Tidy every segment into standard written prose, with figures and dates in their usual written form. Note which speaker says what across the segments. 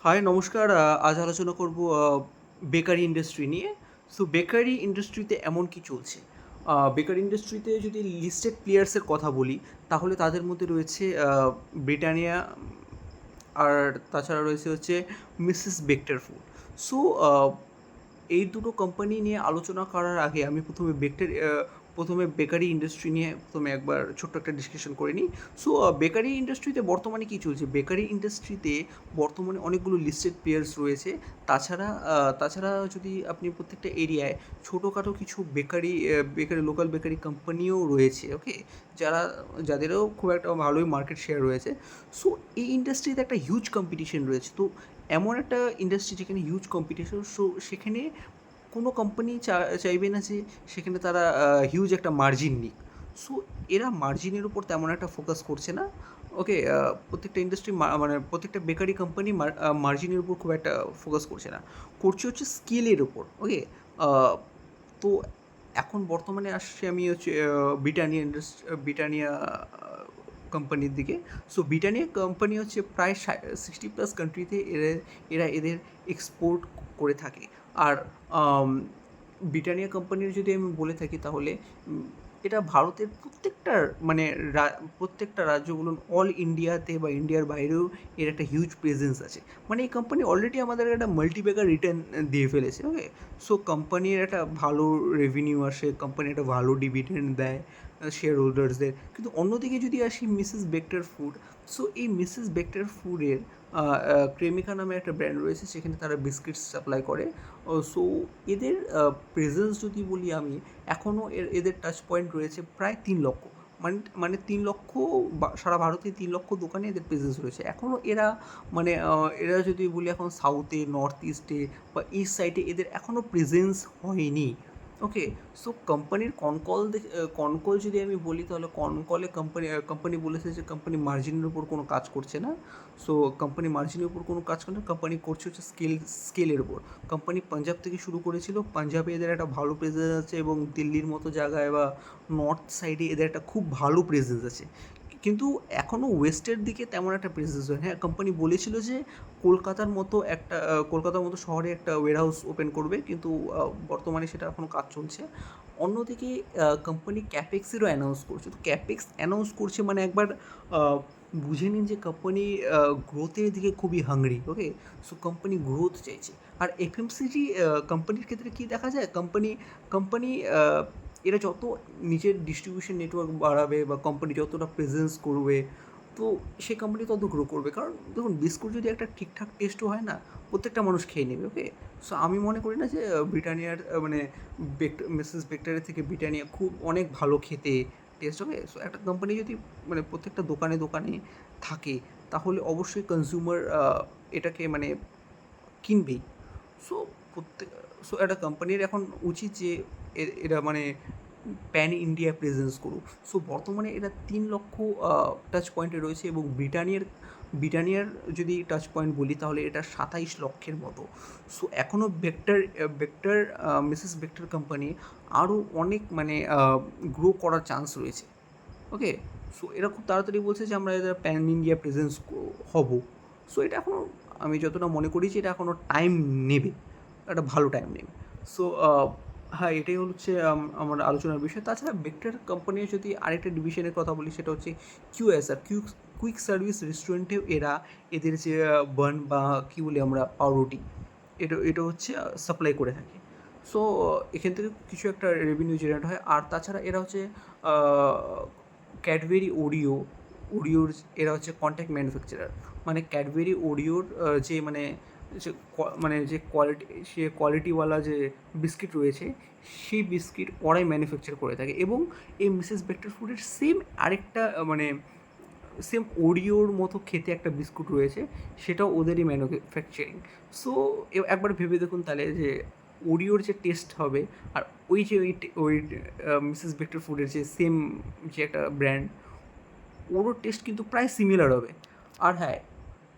Speaker 1: High নমস্কার। আজ আলোচনা করব বেকারি ইন্ডাস্ট্রি নিয়ে। সো বেকারি ইন্ডাস্ট্রিতে এমন কি চলছে? বেকারি ইন্ডাস্ট্রিতে যদি লিস্টেড প্লেয়ার্সের কথা বলি, তাহলে তাদের মধ্যে রয়েছে ব্রিটানিয়া, আর তাছাড়া রয়েছে হচ্ছে মিসেস বেক্টর ফুড। সো এই দুটো কোম্পানি নিয়ে আলোচনা করার আগে আমি প্রথমে বেকারি ইন্ডাস্ট্রি নিয়ে প্রথমে একবার ছোট্ট একটা ডিসকাশন করে নিই। সো বেকারি ইন্ডাস্ট্রিতে বর্তমানে কী চলছে? বেকারি ইন্ডাস্ট্রিতে বর্তমানে অনেকগুলো লিস্টেড প্লেয়ার্স রয়েছে। তাছাড়া যদি আপনি প্রত্যেকটা এরিয়ায় ছোটোখাটো কিছু বেকারি লোকাল বেকারি কোম্পানিও রয়েছে, ওকে? যারা যাদেরও খুব একটা ভালোই মার্কেট শেয়ার রয়েছে। সো এই ইন্ডাস্ট্রিতে একটা হিউজ কম্পিটিশন রয়েছে। তো এমন একটা ইন্ডাস্ট্রি যেখানে হিউজ কম্পিটিশন, সো সেখানে কোনো কোম্পানি চাইবে না যে সেখানে তারা হিউজ একটা মার্জিন নিক। সো এরা মার্জিনের উপর তেমন একটা ফোকাস করছে না। ওকে, প্রত্যেকটা ইন্ডাস্ট্রি মানে প্রত্যেকটা বেকারি কোম্পানি মার্জিনের উপর খুব একটা ফোকাস করছে না, করছে হচ্ছে স্কিলের উপর। ওকে, তো এখন বর্তমানে আসছি আমি হচ্ছে ব্রিটানিয়া কোম্পানির দিকে। সো ব্রিটানিয়া কোম্পানি হচ্ছে প্রায় 60+ কান্ট্রিতে এরা এদের এক্সপোর্ট করে থাকে। আর আম, ব্রিটানিয়া কোম্পানির যদি আমি বলে থাকি তাহলে এটা ভারতের মানে প্রত্যেকটা রাজ্য বলুন, অল ইন্ডিয়াতে বা ইন্ডিয়ার বাইরেও এর একটা হিউজ প্রেজেন্স আছে। মানে এই কোম্পানি অলরেডি আমাদের একটা মাল্টিব্যাগার রিটার্ন দিয়ে ফেলেছে। ওকে, সো কোম্পানির একটা ভালো রেভিনিউ আসে, কোম্পানি একটা ভালো ডিভিডেন্ড দেয় শেয়ার হোল্ডার্সদের। কিন্তু অন্যদিকে যদি আসি মিসেস বেক্টর ফুড, সো এই মিসেস বেক্টর ফুডের ক্রেমিকা নামে একটা ব্র্যান্ড রয়েছে, সেখানে তারা বিস্কিটস সাপ্লাই করে। সো এদের প্রেজেন্স যদি বলি আমি, এখনও এদের টাচ পয়েন্ট রয়েছে প্রায় 3 লক্ষ। মানে 3 লক্ষ, সারা ভারতে 3 লক্ষ দোকানে এদের প্রেজেন্স রয়েছে এখনও। এরা যদি বলি এখন সাউথে, নর্থ ইস্টে বা ইস্ট সাইডে এদের এখনও প্রেজেন্স হয়নি। ওকে, সো কোম্পানির কনকল যদি আমি বলি, তাহলে কনকলে কোম্পানি বলেছে যে কোম্পানি মার্জিনের উপর কোনো কাজ করছে না। সো কোম্পানি মার্জিনের উপর কোনো কাজ করে না, কোম্পানি করছে হচ্ছে স্কেলের উপর। কোম্পানি পাঞ্জাব থেকে শুরু করেছিল, পাঞ্জাবে এদের একটা ভালো প্রেজেন্স আছে, এবং দিল্লির মতো জায়গায় বা নর্থ সাইডে এদের একটা খুব ভালো প্রেজেন্স আছে। কিন্তু এখনও ওয়েস্টের দিকে তেমন একটা প্রেজেন্স হয়। হ্যাঁ, কোম্পানি বলেছিল যে কলকাতার মতো শহরে একটা ওয়্যারহাউস ওপেন করবে, কিন্তু বর্তমানে সেটা এখনও কাজ চলছে। অন্যদিকে কোম্পানি ক্যাপেক্সেরও অ্যানাউন্স করছে। তো ক্যাপেক্স অ্যানাউন্স করছে মানে একবার বুঝে নিন যে কোম্পানি গ্রোথের দিকে খুবই হাংরি। ওকে, সো কোম্পানি গ্রোথ চাইছে। আর এফএমসিজি কোম্পানির ক্ষেত্রে কী দেখা যায়? কোম্পানি এরা যত নিজের ডিস্ট্রিবিউশন নেটওয়ার্ক বাড়াবে বা কোম্পানি যতটা প্রেজেন্স করবে, তো সে কোম্পানি তত গ্রো করবে। কারণ দেখুন, বিস্কুট যদি একটা ঠিকঠাক টেস্টও হয় না, প্রত্যেকটা মানুষ খেয়ে নেবে। ওকে, সো আমি মনে করি না যে ব্রিটানিয়ার মানে মিসেস বেক্টরের থেকে ব্রিটানিয়া খুব অনেক ভালো খেতে টেস্ট হবে। সো একটা কোম্পানি যদি মানে প্রত্যেকটা দোকানে দোকানে থাকে, তাহলে অবশ্যই কনজিউমার এটাকে মানে কিনবেই। সো প্রত্যেক সো একটা কোম্পানির এখন উচিত যে এরা মানে প্যান ইন্ডিয়া প্রেজেন্স করুক। সো বর্তমানে এরা 3 লক্ষ টাচ পয়েন্টে রয়েছে, এবং ব্রিটানিয়ার যদি টাচ পয়েন্ট বলি তাহলে এটা 27 লক্ষের মতো। সো এখনও বেক্টর মিসেস বেক্টর কোম্পানি আরও অনেক মানে গ্রো করার চান্স রয়েছে। ওকে, সো এরা খুব তাড়াতাড়ি বলছে যে আমরা এদের প্যান ইন্ডিয়া প্রেজেন্স হব। সো এটা এখনও, আমি যতটা মনে করি যে এটা এখনও টাইম নেবে, একটা ভালো টাইম নেবে। সো হ্যাঁ, এটাই হচ্ছে আমার আলোচনার বিষয়। তাছাড়া বেক্টর কোম্পানির যদি আরেকটা ডিভিশনের কথা বলি, সেটা হচ্ছে কিউএসআর, কুইক সার্ভিস রেস্টুরেন্টেও এরা এদের যে বান বা কী বলি আমরা, পাউরুটি, এটা হচ্ছে সাপ্লাই করে থাকে। সো এখান থেকে কিছু একটা রেভিনিউ জেনারেট হয়। আর তাছাড়া এরা হচ্ছে ক্যাডবেরি ওরিওর এরা হচ্ছে কন্ট্যাক্ট ম্যানুফ্যাকচারার। মানে ক্যাডবেরি ওরিওর যে মানে যে কোয়ালিটিওয়ালা যে বিস্কিট রয়েছে, সেই বিস্কিট ওরাই ম্যানুফ্যাকচার করে থাকে। এবং এই মিসেস বেক্টর ফুডের সেম আরেকটা সেম ওরিওর মতো খেতে একটা বিস্কুট রয়েছে, সেটাও ওদেরই ম্যানুফ্যাকচারিং। সো একবার ভেবে দেখুন তাহলে যে ওরিওর যে টেস্ট হবে, আর ওই যে ওই মিসেস বেক্টর ফুডের যে সেম যে একটা ব্র্যান্ড, ওরও টেস্ট কিন্তু প্রায় সিমিলার হবে। আর হ্যাঁ,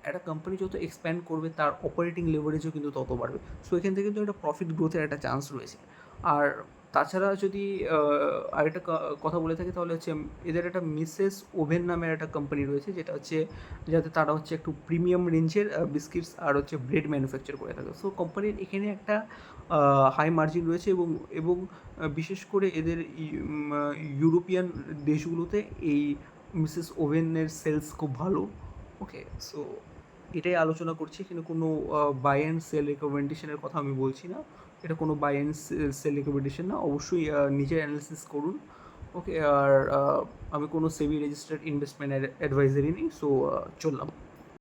Speaker 1: একটা কোম্পানি যত এক্সপ্যান্ড করবে, তার অপারেটিং লেভারেজও কিন্তু তত বাড়বে। সো এখান থেকে কিন্তু একটা প্রফিট গ্রোথের একটা চান্স রয়েছে। আর তাছাড়া যদি আরেকটা কথা বলে থাকি তাহলে হচ্ছে এদের একটা মিসেস ওভেন নামের একটা কোম্পানি রয়েছে, যেটা হচ্ছে যাতে তারা হচ্ছে একটু প্রিমিয়াম রেঞ্জের বিস্কিটস আর হচ্ছে ব্রেড ম্যানুফ্যাকচার করে থাকে। সো কোম্পানির এখানে একটা হাই মার্জিন রয়েছে, এবং বিশেষ করে এদের ইউরোপিয়ান দেশগুলোতে এই মিসেস ওভেনের সেলস খুব ভালো। ওকে, সো এটাই আলোচনা করছি, এখানে কোনো বাই অ্যান্ড সেল রেকমেন্ডেশনের কথা আমি বলছি না। এটা কোনো বাই অ্যান্ড সেল রেকমেন্ডেশন না, অবশ্যই নিজের অ্যানালিসিস করুন। ওকে, আর আমি কোনো সেবি রেজিস্টার্ড ইনভেস্টমেন্ট অ্যাডভাইজারি নেই। সো চললাম।